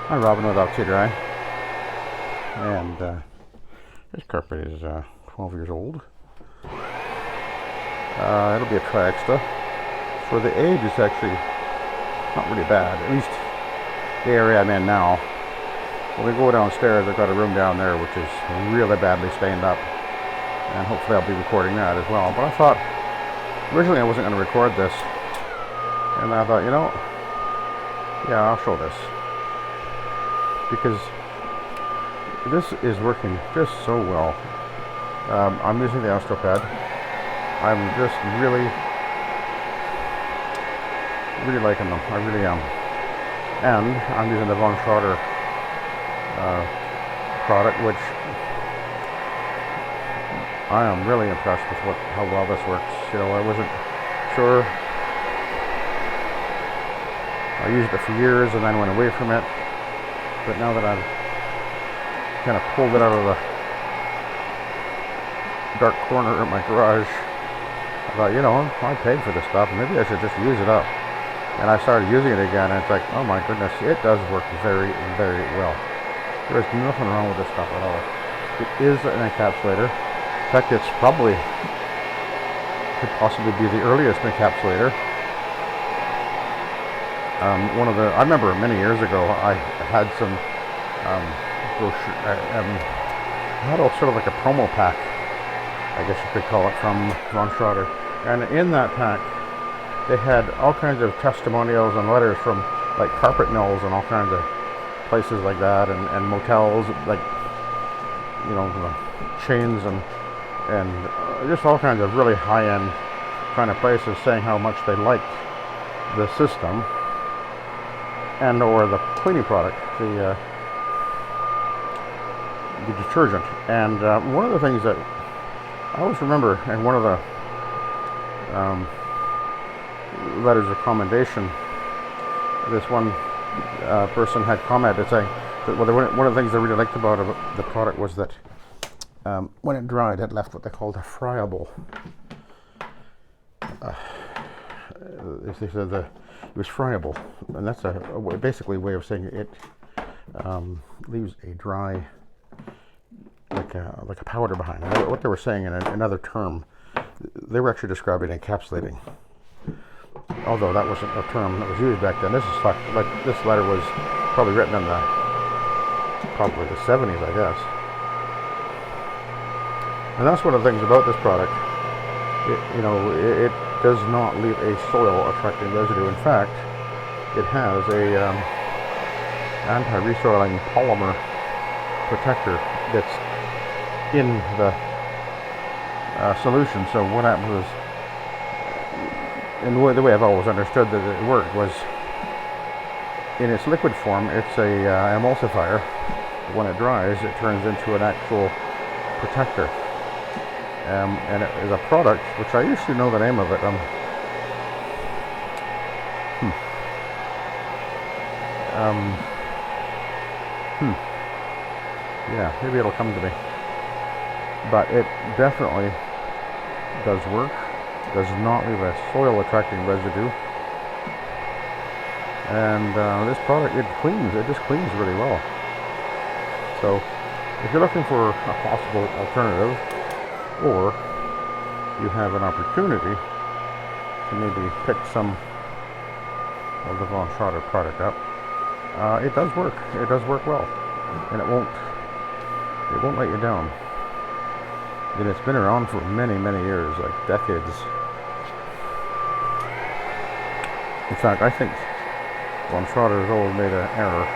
Hi, Robin with Oxy-Dry, and this carpet is 12 years old. It'll be a Triextra. For the age, it's actually not really bad, at least the area I'm in now. When we go downstairs, I've got a room down there which is really badly stained up, and hopefully I'll be recording that as well. But I thought, originally I wasn't going to record this, and I thought, yeah, I'll show this, because this is working just so well. I'm using the Astro pad. I'm just really liking them. I really am. And I'm using the VonSchrader product, which I am really impressed with how well this works. I wasn't sure. I used it for years and then went away from it. But now that I've kind of pulled it out of the dark corner of my garage, I thought, I paid for this stuff, maybe I should just use it up. And I started using it again, and it's like, oh my goodness, it does work very, very well. There is nothing wrong with this stuff at all. It is an encapsulator. In fact, it's could possibly be the earliest encapsulator. I remember many years ago, I had some brochure, had sort of like a promo pack, I guess you could call it, from VonSchrader. And in that pack, they had all kinds of testimonials and letters from like carpet mills and all kinds of places like that, and motels, like, chains and just all kinds of really high-end kind of places saying how much they liked the system and or the cleaning product, the detergent. And one of the things that I always remember, and one of the letters of commendation, this one person had commented saying that one of the things they really liked about the product was that when it dried, it left what they called a friable. They said it was friable, and that's basically a way of saying it leaves a dry, like a powder behind. And what they were saying in another term, they were actually describing encapsulating. Although that wasn't a term that was used back then. This letter was probably written in the 70s, I guess. And that's one of the things about this product. It does not leave a soil-attracting residue. In fact, it has a anti-resoiling polymer protector that's in the solution. So what happened was, and the way I've always understood that it worked was, in its liquid form, it's a emulsifier. When it dries, it turns into an actual protector. And it is a product which I used to know the name of it. Yeah, maybe it'll come to me. But it definitely does work. Does not leave a soil attracting residue, and this product, it just cleans really well. So if you're looking for a possible alternative, or you have an opportunity to maybe pick some of the VonSchrader product up, it does work. It does work well, and it won't let you down. And it's been around for many, many years, like decades. In fact, I think VonSchrader has always made an error.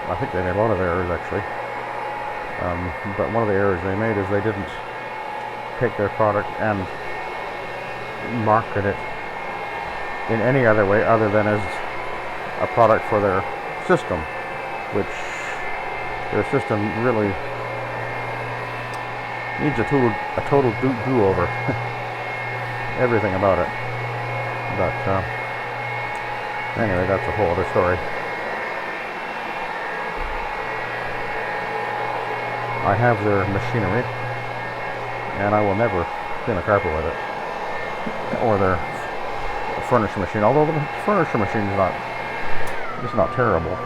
I think they made a lot of errors, actually. But one of the errors they made is they didn't take their product and market it in any other way other than as a product for their system, which their system really needs a total do-over. Everything about it. But anyway, that's a whole other story. I have their machinery, and I will never clean a carpet with it, or their furniture machine. Although the furniture machine is not terrible.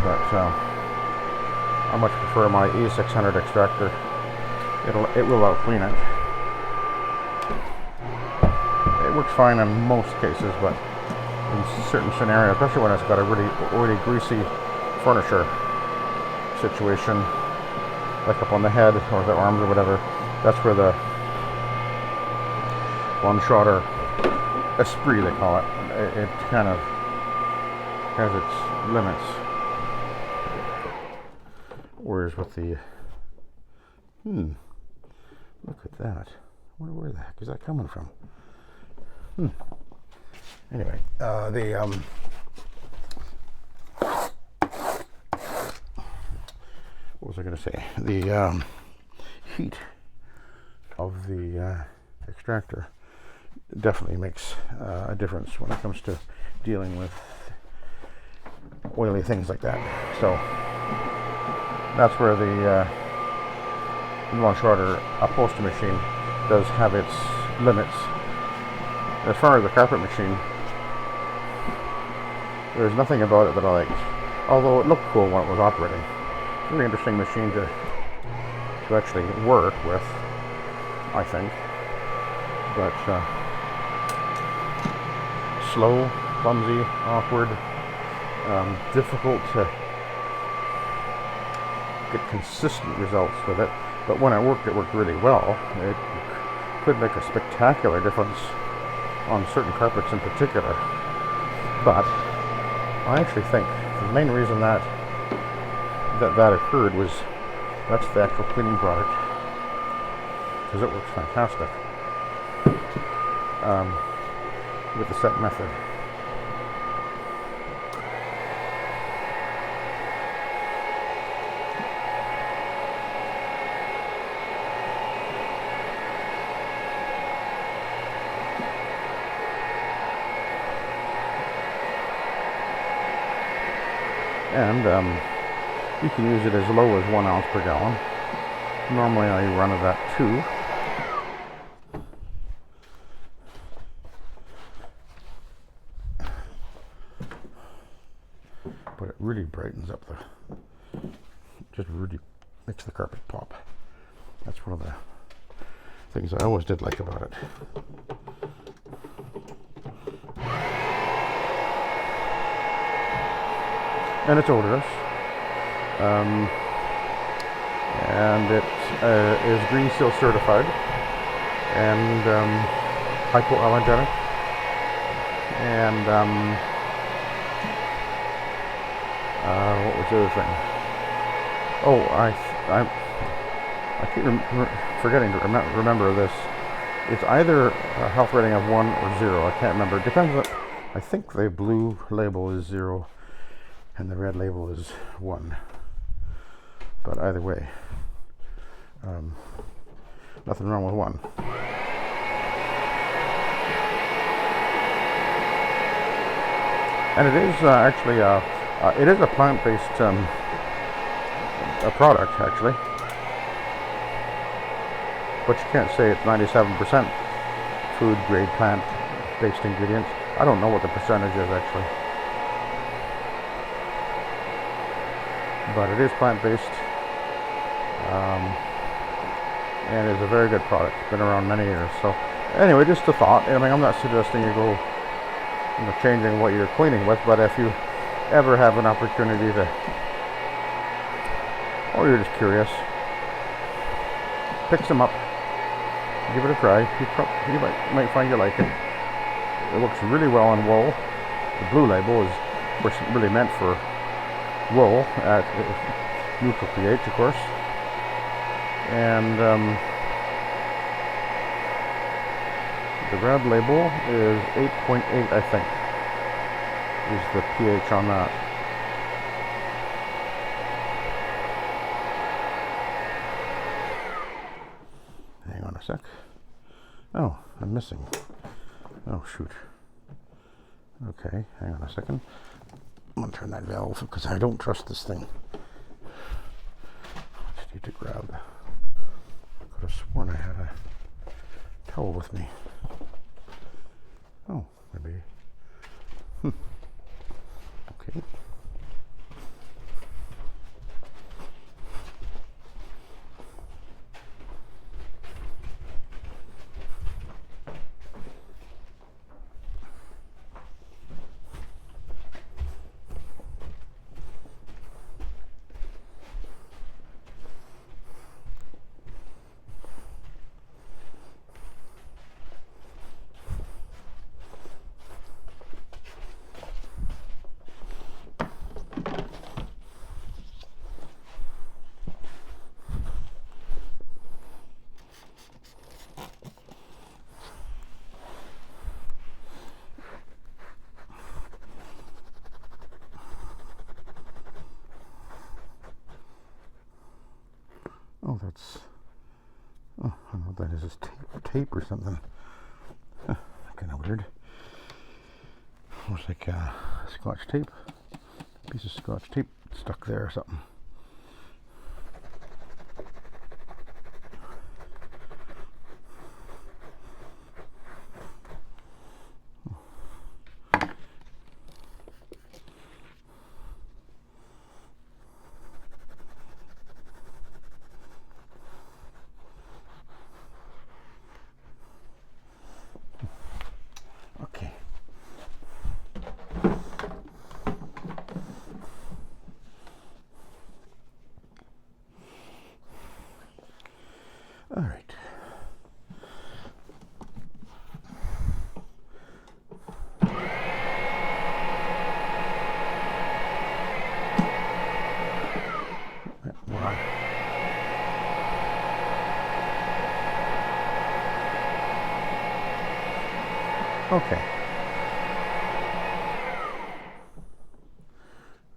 but I much prefer my E600 extractor. It will out clean it. It works fine in most cases, but in certain scenarios, especially when it's got a really oily, greasy furniture situation, like up on the head or the arms or whatever, that's where the VonSchrader Esprit, they call it, it kind of has its limits. Whereas with the look at that. I wonder where the heck is that coming from? Anyway, what was I going to say? The heat of the extractor definitely makes a difference when it comes to dealing with oily things like that. So that's where the VonSchrader upholstery machine does have its limits. As far as the carpet machine, there's nothing about it that I liked, although it looked cool when it was operating. It's a really interesting machine to actually work with, I think. But slow, clumsy, awkward, difficult to get consistent results with it. But when it worked really well. It could make a spectacular difference on certain carpets in particular. But I actually think the main reason that occurred was that's the actual cleaning product, because it works fantastic with the SETT method. And you can use it as low as 1 ounce per gallon. Normally I run it at 2. But it really brightens up just really makes the carpet pop. That's one of the things I always did like about it. And it's odorless, and it is Green Seal certified and hypoallergenic, and what was the other thing? Oh, I keep forgetting to remember this. It's either a health rating of 1 or 0. I can't remember. It depends on. I think the blue label is 0. And the red label is 1. But either way, nothing wrong with 1. And it is actually it is a plant-based a product actually, but you can't say it's 97% food-grade plant-based ingredients. I don't know what the percentage is actually. But it is plant-based, and is a very good product. It's been around many years. So anyway, just a thought. I mean, I'm not suggesting you go changing what you're cleaning with, but if you ever have an opportunity to, or you're just curious, pick some up, give it a try. You might find you like it. It works really well on wool. The blue label is, of course, really meant for wool at neutral pH, of course, and the red label is 8.8, I think, is the pH on that. Hang on a sec. Oh, I'm missing. Oh, shoot. Okay, hang on a second. I'm going to turn that valve because I don't trust this thing. I just need to grab. I could have sworn I had a towel with me. Oh, maybe. Okay. that's, oh, I don't know what that is. It's tape or something. Huh, kind of weird. Looks like Scotch tape. Piece of Scotch tape stuck there or something. Okay. All right. Okay.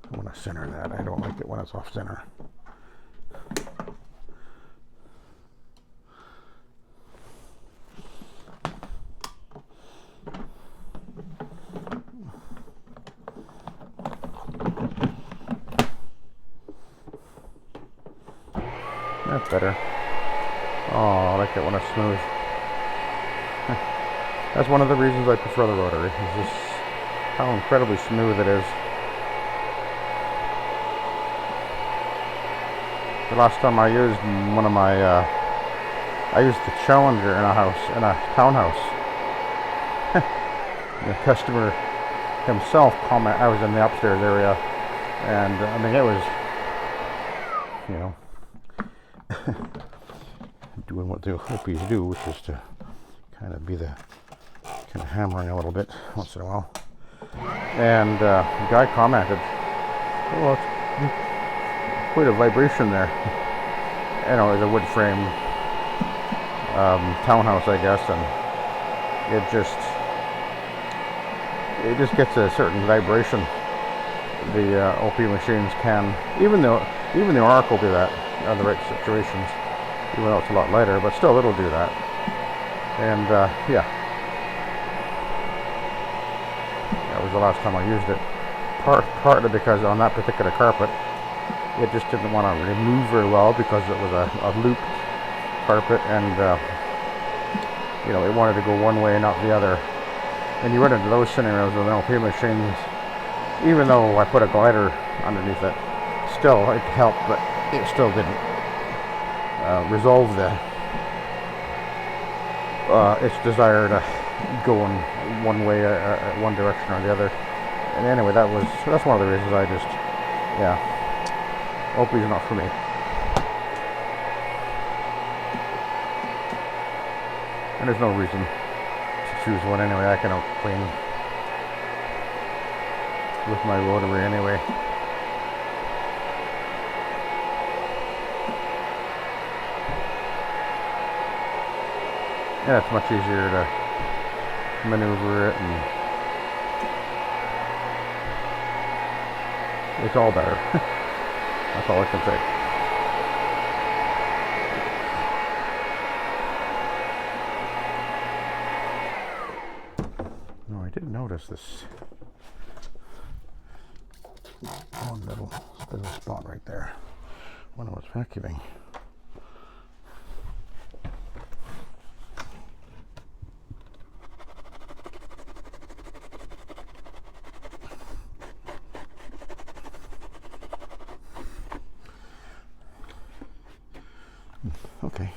I want to center that. I don't like it when it's off center. That's better. Oh, I like it when it's smooth. That's one of the reasons I prefer the rotary, is just how incredibly smooth it is. The last time I used one of my, I used the Challenger in a townhouse. The customer himself commented, I was in the upstairs area, and I mean, it was, you know, doing what the Opis do, which is to kind of be the kind of hammering a little bit once in a while. And the guy commented, "Oh, it's quite a vibration there." You know, it's a wood frame townhouse, I guess, and it just gets a certain vibration. The OP machines can, even the Arc will do that on the right situations, even though it's a lot lighter, but still it'll do that. And yeah, that was the last time I used it. Partly because on that particular carpet, it just didn't want to really move very well because it was a looped carpet, and you know, it wanted to go one way, not the other. And you run into those scenarios with an LP machines. Even though I put a glider underneath it, still it helped, but it still didn't resolve its desire to go in one way, one direction or the other. And anyway, that's one of the reasons I just, yeah, Opie's not for me. And there's no reason to choose one anyway. I can out clean with my rotary anyway. Yeah, it's much easier to maneuver it, and it's all better. That's all I can say. No, I did notice this one little spot right there when I was vacuuming. Okay.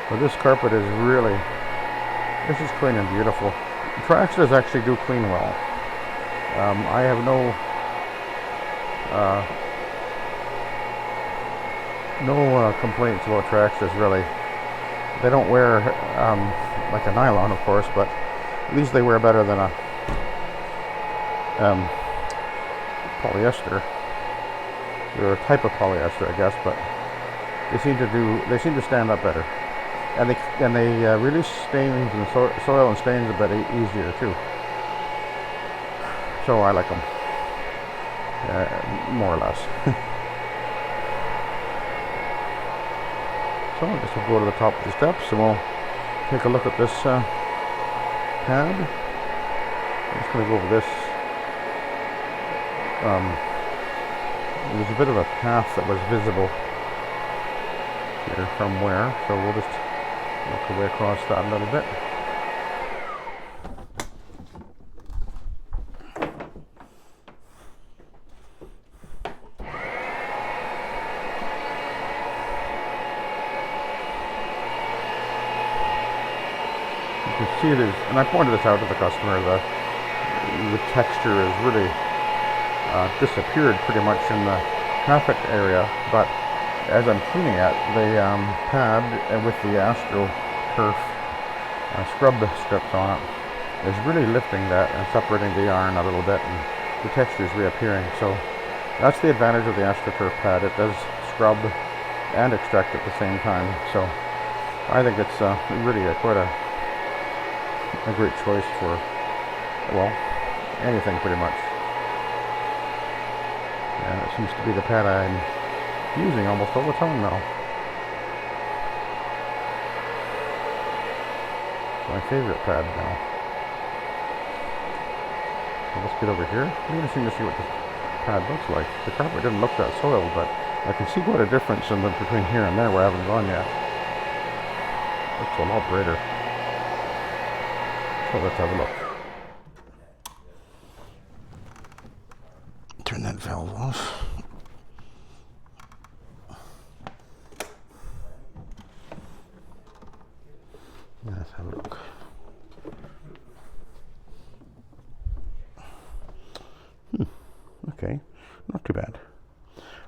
Well, this carpet is really, this is clean and beautiful. Triextras actually do clean well. I have no complaints about Triextras really. They don't wear like a nylon, of course, but at least they wear better than a polyester. They're a type of polyester, I guess, but they seem to stand up better, and they release stains and soil and stains a bit easier too. So I like them, more or less. So I guess we'll go to the top of the steps and we'll take a look at this pad. I'm just going to go over this. There's a bit of a path that was visible here somewhere, so we'll just work our way across that a little bit. You can see there's, and I pointed this out to the customer, the texture is really disappeared pretty much in the traffic area, but as I'm cleaning it, the pad with the astro turf scrub strips on it is really lifting that and separating the yarn a little bit, and the texture is reappearing. So that's the advantage of the astro turf pad. It does scrub and extract at the same time. So I think it's really quite a great choice for, well, anything pretty much. And it seems to be the pad I'm using almost all the time now. It's my favorite pad now. So let's get over here. I'm interesting to see what this pad looks like. The carpet didn't look that soiled, but I can see quite a difference in between here and there where I haven't gone yet. Looks a lot brighter. So let's have a look. Turn that valve off. Let's have a look. Okay, not too bad.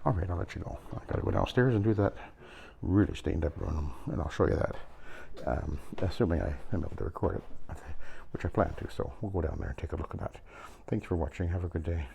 All right, I'll let you go. I gotta go downstairs and do that really stained up room, and I'll show you that. Assuming I am able to record it, which I plan to. So we'll go down there and take a look at that. Thanks for watching. Have a good day.